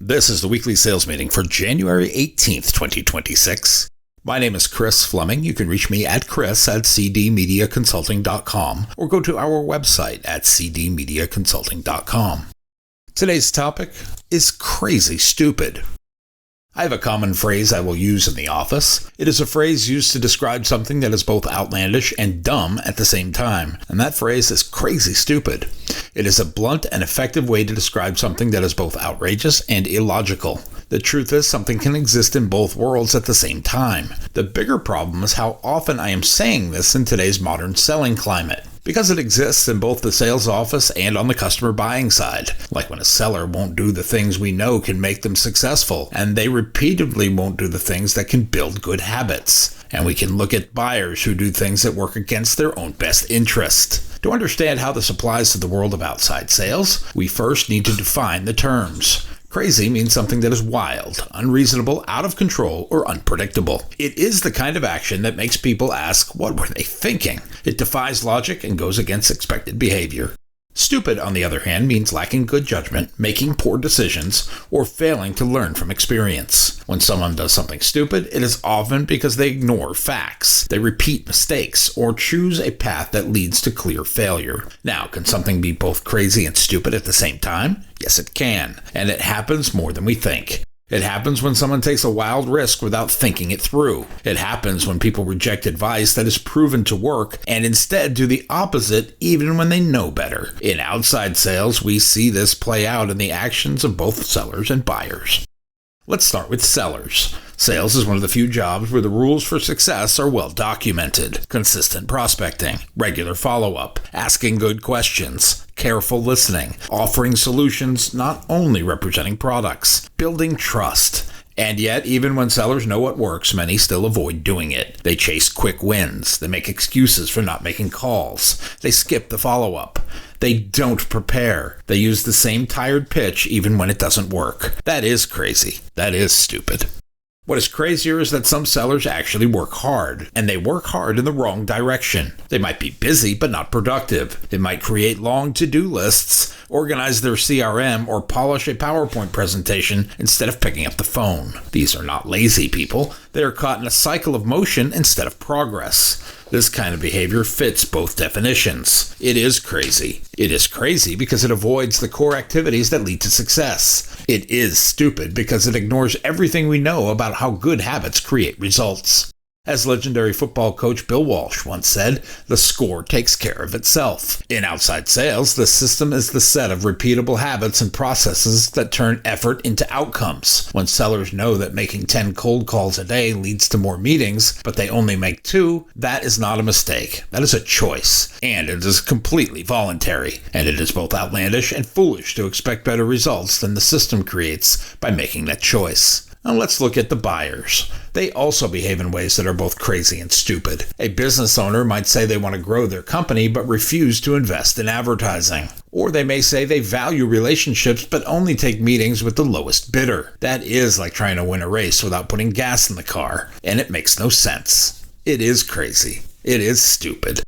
This is the weekly sales meeting for January 18th, 2026. My name is Chris Fleming. You can reach me at chris@cdmediaconsulting.com or go to our website at cdmediaconsulting.com. Today's topic is crazy stupid. I have a common phrase I will use in the office. It is a phrase used to describe something that is both outlandish and dumb at the same time, and that phrase is crazy stupid. It is a blunt and effective way to describe something that is both outrageous and illogical. The truth is, something can exist in both worlds at the same time. The bigger problem is how often I am saying this in today's modern selling climate. Because it exists in both the sales office and on the customer buying side. Like when a seller won't do the things we know can make them successful, and they repeatedly won't do the things that can build good habits. And we can look at buyers who do things that work against their own best interest. To understand how this applies to the world of outside sales, we first need to define the terms. Crazy means something that is wild, unreasonable, out of control, or unpredictable. It is the kind of action that makes people ask, what were they thinking? It defies logic and goes against expected behavior. Stupid, on the other hand, means lacking good judgment, making poor decisions, or failing to learn from experience. When someone does something stupid, it is often because they ignore facts, they repeat mistakes, or choose a path that leads to clear failure. Now, can something be both crazy and stupid at the same time? Yes, it can, and it happens more than we think. It happens when someone takes a wild risk without thinking it through. It happens when people reject advice that is proven to work and instead do the opposite even when they know better. In outside sales, we see this play out in the actions of both sellers and buyers. Let's start with sellers. Sales is one of the few jobs where the rules for success are well documented. Consistent prospecting, regular follow-up, asking good questions, careful listening, offering solutions, not only representing products, building trust. And yet, even when sellers know what works, many still avoid doing it. They chase quick wins. They make excuses for not making calls. They skip the follow-up. They don't prepare. They use the same tired pitch even when it doesn't work. That is crazy. That is stupid. What is crazier is that some sellers actually work hard, and they work hard in the wrong direction. They might be busy but not productive. They might create long to-do lists, organize their CRM, or polish a PowerPoint presentation instead of picking up the phone. These are not lazy people. They are caught in a cycle of motion instead of progress. This kind of behavior fits both definitions. It is crazy. It is crazy because it avoids the core activities that lead to success. It is stupid because it ignores everything we know about how good habits create results. As legendary football coach Bill Walsh once said, the score takes care of itself. In outside sales, the system is the set of repeatable habits and processes that turn effort into outcomes. When sellers know that making 10 cold calls a day leads to more meetings, but they only make 2, that is not a mistake. That is a choice. And it is completely voluntary. And it is both outlandish and foolish to expect better results than the system creates by making that choice. Now let's look at the buyers. They also behave in ways that are both crazy and stupid. A business owner might say they want to grow their company but refuse to invest in advertising. Or they may say they value relationships but only take meetings with the lowest bidder. That is like trying to win a race without putting gas in the car, and it makes no sense. It is crazy. It is stupid.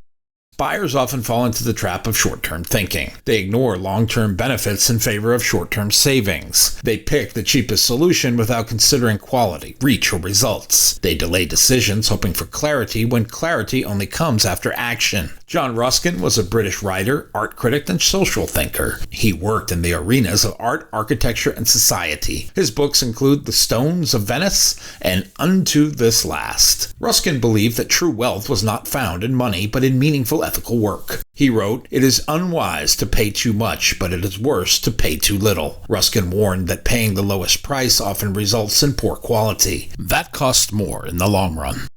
Buyers often fall into the trap of short-term thinking. They ignore long-term benefits in favor of short-term savings. They pick the cheapest solution without considering quality, reach, or results. They delay decisions hoping for clarity when clarity only comes after action. John Ruskin was a British writer, art critic, and social thinker. He worked in the arenas of art, architecture, and society. His books include The Stones of Venice and Unto This Last. Ruskin believed that true wealth was not found in money, but in meaningful ethical work. He wrote, "It is unwise to pay too much, but it is worse to pay too little." Ruskin warned that paying the lowest price often results in poor quality. That costs more in the long run.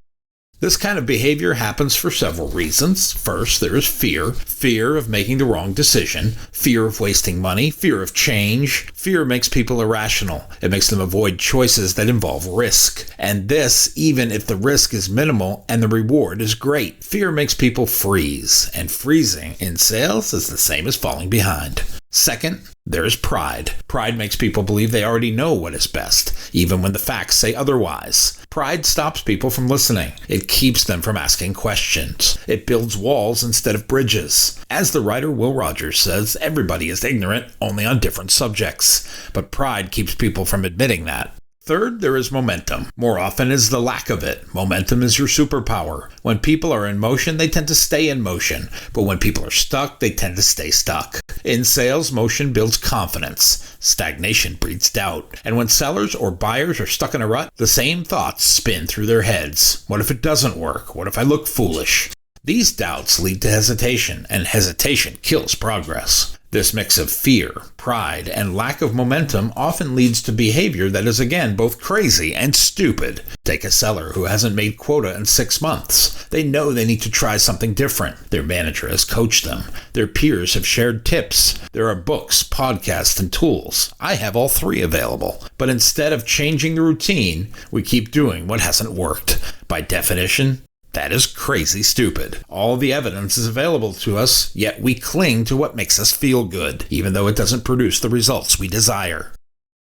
This kind of behavior happens for several reasons. First, there is fear. Fear of making the wrong decision. Fear of wasting money. Fear of change. Fear makes people irrational. It makes them avoid choices that involve risk. And this, even if the risk is minimal and the reward is great. Fear makes people freeze. And freezing in sales is the same as falling behind. Second, there is pride. Pride makes people believe they already know what is best, even when the facts say otherwise. Pride stops people from listening. It keeps them from asking questions. It builds walls instead of bridges. As the writer Will Rogers says, everybody is ignorant, only on different subjects. But pride keeps people from admitting that. Third, there is momentum. More often is the lack of it. Momentum is your superpower. When people are in motion, they tend to stay in motion. But when people are stuck, they tend to stay stuck. In sales, motion builds confidence. Stagnation breeds doubt. And when sellers or buyers are stuck in a rut, the same thoughts spin through their heads. What if it doesn't work? What if I look foolish? These doubts lead to hesitation, and hesitation kills progress. This mix of fear, pride, and lack of momentum often leads to behavior that is again both crazy and stupid. Take a seller who hasn't made quota in 6 months. They know they need to try something different. Their manager has coached them. Their peers have shared tips. There are books, podcasts, and tools. I have all 3 available. But instead of changing the routine, we keep doing what hasn't worked. By definition, that is crazy stupid. All the evidence is available to us, yet we cling to what makes us feel good, even though it doesn't produce the results we desire.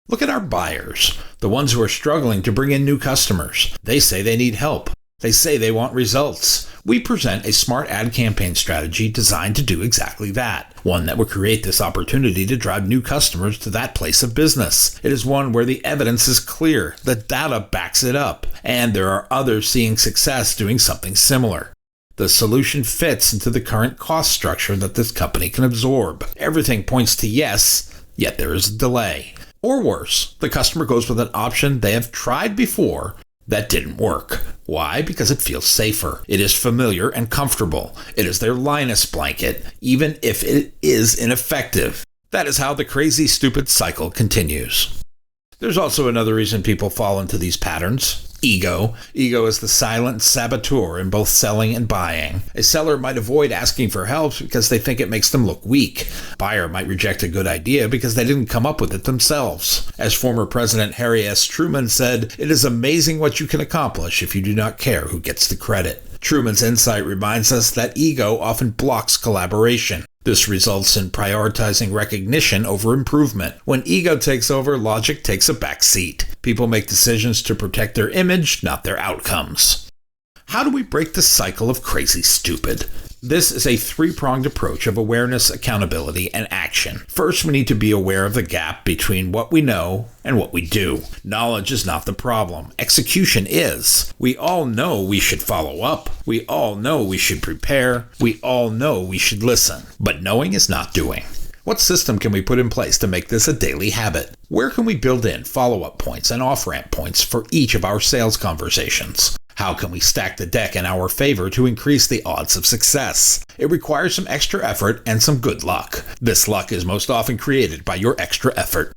Look at our buyers, the ones who are struggling to bring in new customers. They say they need help. They say they want results. We present a smart ad campaign strategy designed to do exactly that. One that will create this opportunity to drive new customers to that place of business. It is one where the evidence is clear, the data backs it up, and there are others seeing success doing something similar. The solution fits into the current cost structure that this company can absorb. Everything points to yes, yet there is a delay. Or worse, the customer goes with an option they have tried before that didn't work. Why? Because it feels safer. It is familiar and comfortable. It is their Linus blanket, even if it is ineffective. That is how the crazy, stupid cycle continues. There's also another reason people fall into these patterns. Ego. Ego is the silent saboteur in both selling and buying. A seller might avoid asking for help because they think it makes them look weak. A buyer might reject a good idea because they didn't come up with it themselves. As former President Harry S. Truman said, "It is amazing what you can accomplish if you do not care who gets the credit." Truman's insight reminds us that ego often blocks collaboration. This results in prioritizing recognition over improvement. When ego takes over, logic takes a back seat. People make decisions to protect their image, not their outcomes. How do we break the cycle of crazy stupid? This is a 3-pronged approach of awareness, accountability, and action. First, we need to be aware of the gap between what we know and what we do. Knowledge is not the problem. Execution is. We all know we should follow up. We all know we should prepare. We all know we should listen. But knowing is not doing. What system can we put in place to make this a daily habit? Where can we build in follow-up points and off-ramp points for each of our sales conversations? How can we stack the deck in our favor to increase the odds of success? It requires some extra effort and some good luck. This luck is most often created by your extra effort.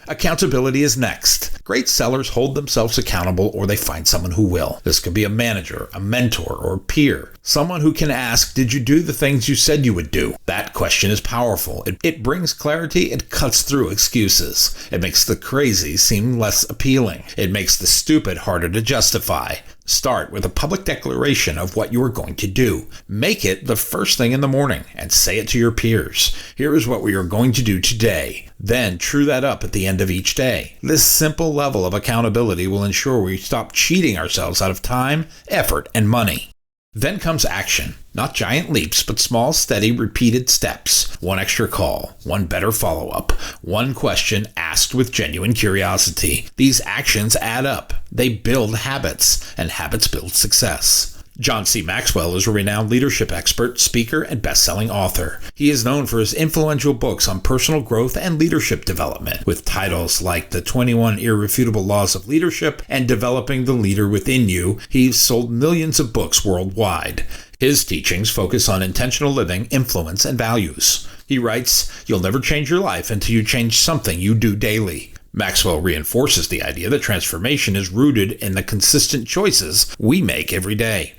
Accountability is next. Great sellers hold themselves accountable or they find someone who will. This could be a manager, a mentor, or a peer. Someone who can ask, did you do the things you said you would do? That question is powerful. It brings clarity. It cuts through excuses. It makes the crazy seem less appealing. It makes the stupid harder to justify. Start with a public declaration of what you are going to do. Make it the first thing in the morning and say it to your peers. Here is what we are going to do today. Then true that up at the end of each day. This simple level of accountability will ensure we stop cheating ourselves out of time, effort, and money. Then comes action. Not giant leaps, but small, steady, repeated steps. One extra call, one better follow-up, one question asked with genuine curiosity. These actions add up. They build habits, and habits build success. John C. Maxwell is a renowned leadership expert, speaker, and best-selling author. He is known for his influential books on personal growth and leadership development, with titles like The 21 Irrefutable Laws of Leadership and Developing the Leader Within You. He's sold millions of books worldwide. His teachings focus on intentional living, influence, and values. He writes, "You'll never change your life until you change something you do daily." Maxwell reinforces the idea that transformation is rooted in the consistent choices we make every day.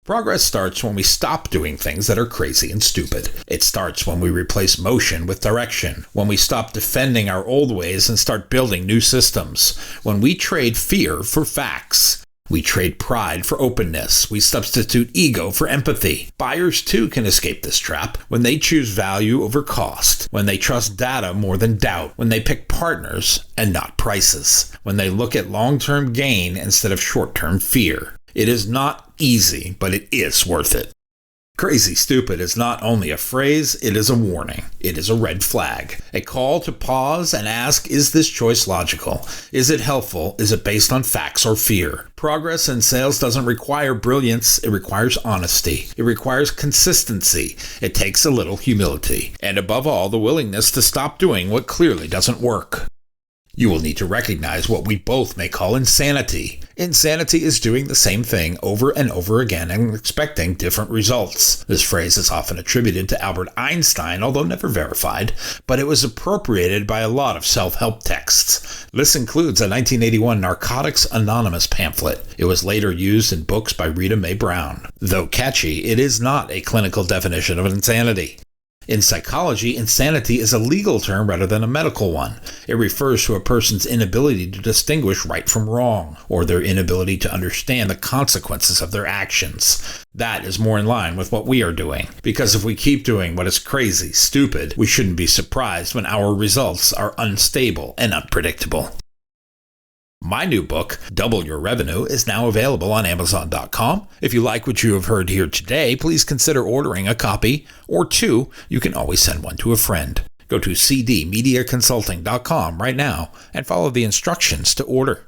Progress starts when we stop doing things that are crazy and stupid. It starts when we replace motion with direction, when we stop defending our old ways and start building new systems, when we trade fear for facts, We trade pride for openness. We substitute ego for empathy. Buyers too can escape this trap when they choose value over cost, when they trust data more than doubt, when they pick partners and not prices, when they look at long-term gain instead of short-term fear. It is not easy, but it is worth it. Crazy stupid is not only a phrase, it is a warning. It is a red flag. A call to pause and ask, is this choice logical? Is it helpful? Is it based on facts or fear? Progress in sales doesn't require brilliance. It requires honesty. It requires consistency. It takes a little humility. And above all, the willingness to stop doing what clearly doesn't work. You will need to recognize what we both may call insanity. Insanity is doing the same thing over and over again and expecting different results. This phrase is often attributed to Albert Einstein, although never verified, but it was appropriated by a lot of self-help texts. This includes a 1981 Narcotics Anonymous pamphlet. It was later used in books by Rita Mae Brown. Though catchy, it is not a clinical definition of insanity. In psychology, insanity is a legal term rather than a medical one. It refers to a person's inability to distinguish right from wrong, or their inability to understand the consequences of their actions. That is more in line with what we are doing, because if we keep doing what is crazy, stupid, we shouldn't be surprised when our results are unstable and unpredictable. My new book, Double Your Revenue, is now available on Amazon.com. If you like what you have heard here today, please consider ordering a copy, or two. You can always send one to a friend. Go to cdmediaconsulting.com right now and follow the instructions to order.